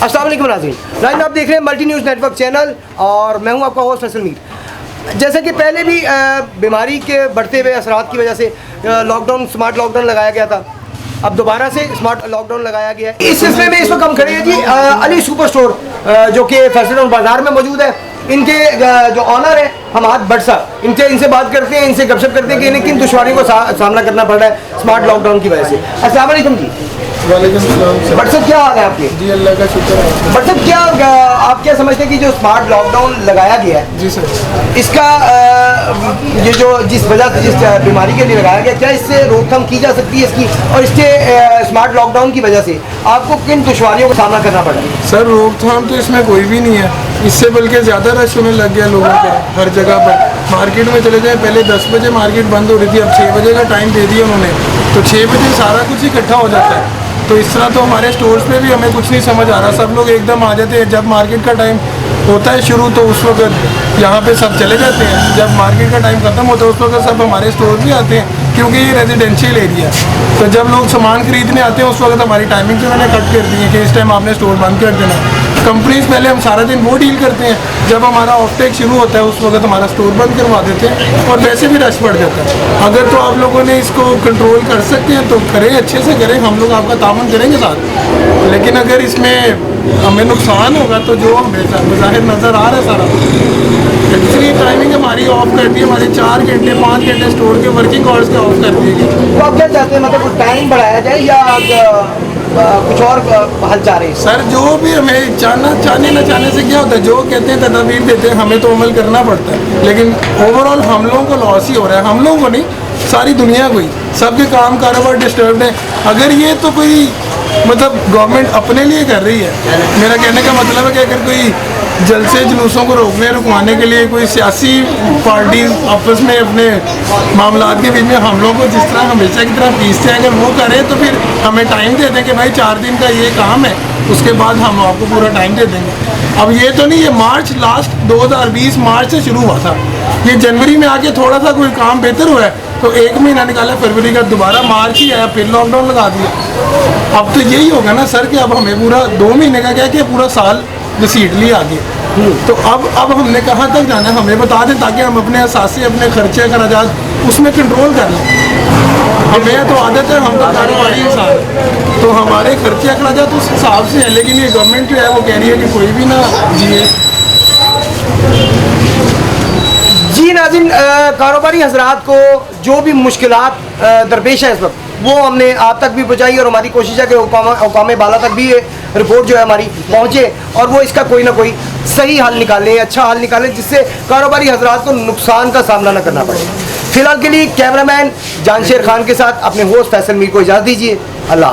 अस्सलाम वालेकुम नाज़रीन, आप देख रहे हैं मल्टी न्यूज़ नेटवर्क चैनल और मैं हूं आपका होस्ट फैसल मीर। जैसे कि पहले भी बीमारी के बढ़ते हुए असरात की वजह से लॉकडाउन, स्मार्ट लॉकडाउन लगाया गया था। अब दोबारा से स्मार्ट लॉकडाउन लगाया गया है। इस सिलसिले में इस वक्त हम खड़े हैं जी अली सुपर स्टोर जो कि फैसल टाउन बाज़ार में मौजूद है। इनके जो ऑनर है हमाद भट्ट साहब, इनसे बात करते हैं, इनसे गपशप करते हैं कि इन्हें किन दुश्वारियों का सामना करना पड़ रहा है स्मार्ट लॉकडाउन की वजह से। अस्सलाम वालेकुम जी। वालेकुम सलाम सर। भट्ट साहब क्या हाल है आपके? जी अल्लाह का शुक्र है। भट्ट साहब क्या आप क्या समझते हैं कि जो स्मार्ट लॉकडाउन लगाया गया है जी सर, इसका ये जो जिस वजह से जिस बीमारी के लिए लगाया गया, क्या इससे रोकथाम की जा सकती है इसकी, और इसके स्मार्ट लॉकडाउन की वजह से आपको किन दुश्वारियों का सामना करना पड़ा है? सर रोकथाम तो इसमें कोई भी नहीं है, इससे बल्कि ज़्यादा रश होने लग गया लोगों का हर जगह पर। मार्केट में चले जाएं, पहले 10 बजे मार्केट बंद हो रही थी, अब 6 बजे का टाइम दे दिया उन्होंने, तो 6 बजे सारा कुछ इकट्ठा हो जाता है। तो इस तरह तो हमारे स्टोर्स पे भी हमें कुछ नहीं समझ आ रहा, सब लोग एकदम आ जाते हैं। जब मार्केट का टाइम होता है शुरू तो उस वक्त यहाँ पे सब चले जाते हैं, जब मार्केट का टाइम खत्म होता है उस वक्त सब हमारे स्टोर भी आते हैं, क्योंकि ये रेजिडेंशियल एरिया है। तो जब लोग सामान खरीदने आते हैं उस वक्त हमारी टाइमिंग जो मैंने कट कर दी है कि इस टाइम आपने स्टोर बंद कर देना। कंपनीज पहले हम सारा दिन वो डील करते हैं, जब हमारा ऑफ टेक शुरू होता है उस वक्त हमारा स्टोर बंद करवा देते हैं और वैसे भी रश बढ़ जाता है। अगर तो आप लोगों ने इसको कंट्रोल कर सकते हैं तो करें, अच्छे से करें, हम लोग आपका तामन करेंगे साथ। लेकिन अगर इसमें हमें नुकसान होगा तो जो हमें ज़ाहिर नज़र आ रहा है सारा, इसलिए टाइमिंग हमारी ऑफ कर दी, हमारे 4 घंटे 5 घंटे स्टोर के वर्किंग आवर्स के ऑफ कर दिए गए। तो आप क्या चाहते हैं, मतलब टाइम बढ़ाया जाए या कुछ और हल चाह रहे हैं? सर जो भी हमें चाहने न चाहने से क्या होता है, जो कहते हैं तदबीर देते हैं, हमें तो अमल करना पड़ता है। लेकिन ओवरऑल हम लोगों को लॉस ही हो रहा है, हम लोगों को नहीं, सारी दुनिया को ही। सबके काम कारोबार डिस्टर्ब है। अगर ये तो कोई मतलब गवर्नमेंट अपने लिए कर रही है, मेरा कहने का मतलब है कि अगर कोई जलसे जुलूसों को रोकने रुकवाने के लिए कोई सियासी पार्टी आपस में अपने मामलात के बीच में हम लोगों को जिस तरह हमेशा की तरह पीसते हैं, अगर वो करें तो फिर हमें टाइम दे दें कि भाई 4 दिन का ये काम है, उसके बाद हम आपको पूरा टाइम दे देंगे। अब ये तो नहीं, ये मार्च लास्ट 2020 मार्च से शुरू हुआ था, ये जनवरी में आके थोड़ा सा कोई काम बेहतर हुआ है तो 1 महीना निकाला, फरवरी का दोबारा मार्च ही आया, फिर लॉकडाउन लगा दिया। अब तो यही होगा ना सर कि अब हमें पूरा 2 महीने का क्या कि पूरा साल घसीट लिया आगे। तो अब हमने कहाँ तक जाना है हमें बता दें, ताकि हम अपने असासे, अपने खर्चे खराजात उसमें कंट्रोल कर लें। हमें तो आदत है, हम तो कारोबारी इंसान, तो हमारे खर्चे अखराजात उस हिसाब से है। लेकिन ये गवर्नमेंट जो है वो कह रही है कि कोई भी ना जिए। जी नाज़रीन, कारोबारी हजरात को जो भी मुश्किलात दरपेश है इस वक्त, वो हमने आप तक भी पहुँचाई और हमारी कोशिश है कि हुकाम बाला तक भी ये रिपोर्ट जो है हमारी पहुँचे और वो इसका कोई ना कोई सही हल निकालें, अच्छा हल निकालें, जिससे कारोबारी हजरात को नुकसान का सामना न करना पड़े। फिलहाल के लिए कैमरामैन जानशेर खान के साथ अपने होस्ट फैसल मीर को इजाज़त दीजिए। अल्लाह।